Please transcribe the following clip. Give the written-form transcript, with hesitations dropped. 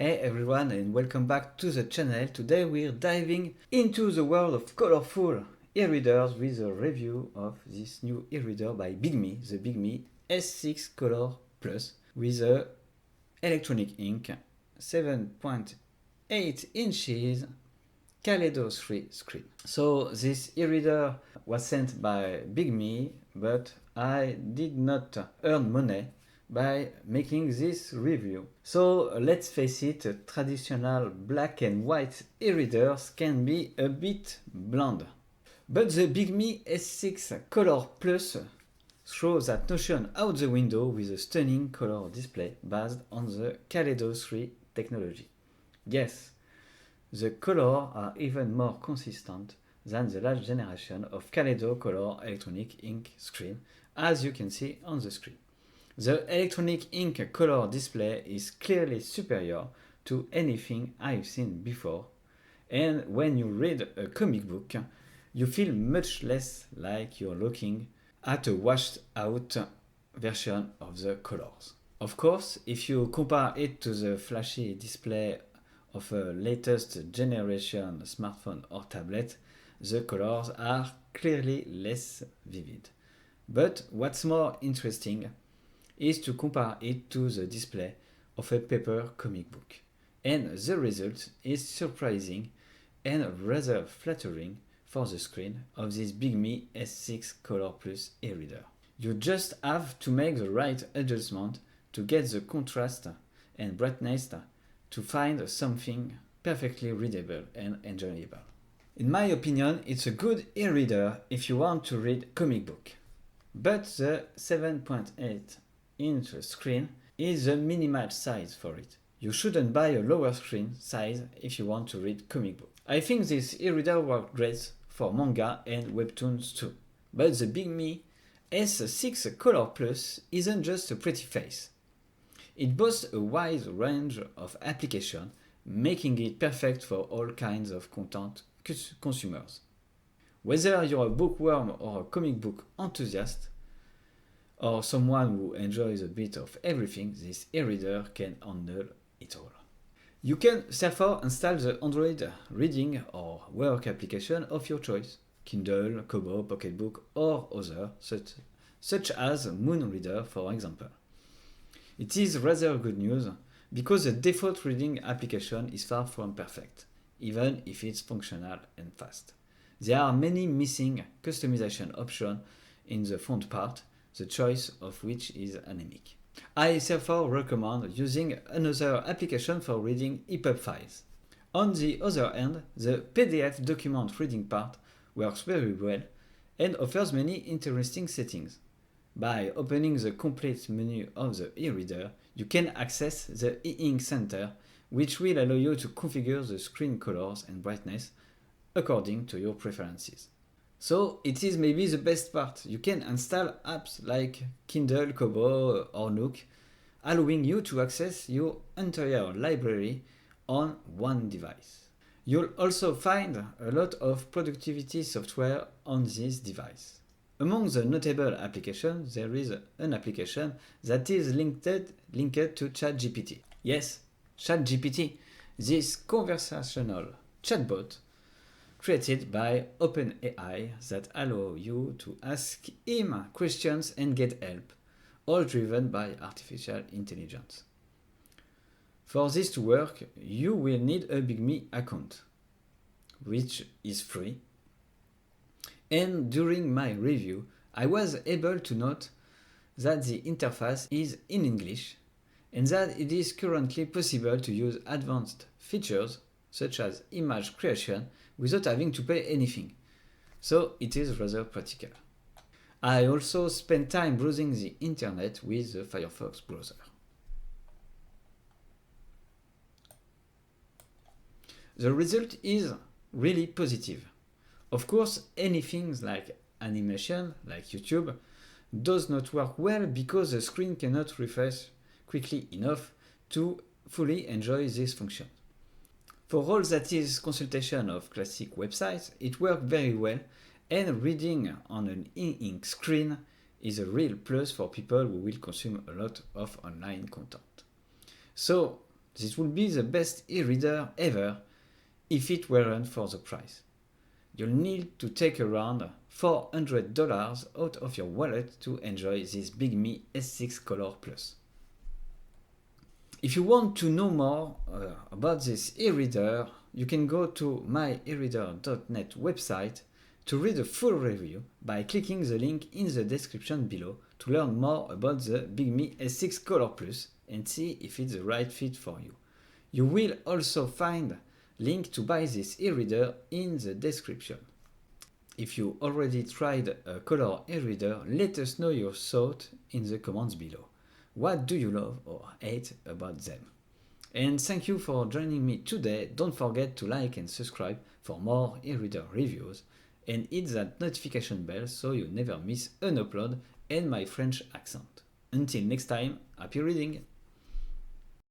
Hey everyone and welcome back to the channel. Today we're diving into the world of colorful e-readers with a review of this new e-reader by Bigme, the Bigme S6 Color Plus with a electronic ink, 7.8 inches, Kaleido 3 screen. So this e-reader was sent by Bigme, but I did not earn money by making this review. So let's face it, traditional black and white e-readers can be a bit bland. But the Bigme S6 Color Plus throws that notion out the window with a stunning color display based on the Kaleido 3 technology. Yes, the colors are even more consistent than the last generation of Kaleido color electronic ink screen, as you can see on the screen. The electronic ink color display is clearly superior to anything I've seen before, and when you read a comic book, you feel much less like you're looking at a washed out version of the colors. Of course, if you compare it to the flashy display of a latest generation smartphone or tablet, the colors are clearly less vivid. But what's more interesting is to compare it to the display of a paper comic book. And the result is surprising and rather flattering for the screen of this Bigme S6 Color Plus e-reader. You just have to make the right adjustment to get the contrast and brightness to find something perfectly readable and enjoyable. In my opinion, it's a good e-reader if you want to read comic book. But the 7.8 inch screen is a minimal size for it. You shouldn't buy a lower screen size if you want to read comic book. I think this e-reader works great for manga and webtoons too. But the Bigme S6 Color Plus isn't just a pretty face. It boasts a wide range of applications, making it perfect for all kinds of content consumers. Whether you're a bookworm or a comic book enthusiast, or someone who enjoys a bit of everything, this e-reader can handle it all. You can therefore install the Android reading or work application of your choice, Kindle, Kobo, Pocketbook or other, such as Moon Reader for example. It is rather good news because the default reading application is far from perfect, even if it's functional and fast. There are many missing customization options in the font part, the choice of which is anemic. I therefore recommend using another application for reading EPUB files. On the other hand, the PDF document reading part works very well and offers many interesting settings. By opening the complete menu of the e-reader, you can access the e-ink center, which will allow you to configure the screen colors and brightness according to your preferences. So it is maybe the best part. You can install apps like Kindle, Kobo or Nook, allowing you to access your entire library on one device. You'll also find a lot of productivity software on this device. Among the notable applications, there is an application that is linked to ChatGPT. Yes, ChatGPT, this conversational chatbot created by OpenAI that allow you to ask him questions and get help, all driven by artificial intelligence. For this to work, you will need a Bigme account, which is free. And during my review, I was able to note that the interface is in English and that it is currently possible to use advanced features such as image creation without having to pay anything. So it is rather practical. I also spent time browsing the internet with the Firefox browser. The result is really positive. Of course, anything like animation, like YouTube, does not work well because the screen cannot refresh quickly enough to fully enjoy this function. For all that is consultation of classic websites, it works very well, and reading on an e-ink screen is a real plus for people who will consume a lot of online content. So This would be the best e-reader ever if it weren't for the price. You'll need to take around $400 out of your wallet to enjoy this Bigme S6 Color Plus. If you want to know more about this e-reader, you can go to my eReader.net website to read a full review by clicking the link in the description below to learn more about the Bigme S6 Color Plus and see if it's the right fit for you. You will also find link to buy this e-reader in the description. If you already tried a color e-reader, let us know your thoughts in the comments below. What do you love or hate about them? And thank you for joining me today. Don't forget to like and subscribe for more e-reader reviews and hit that notification bell so you never miss an upload and my French accent. Until next time, happy reading!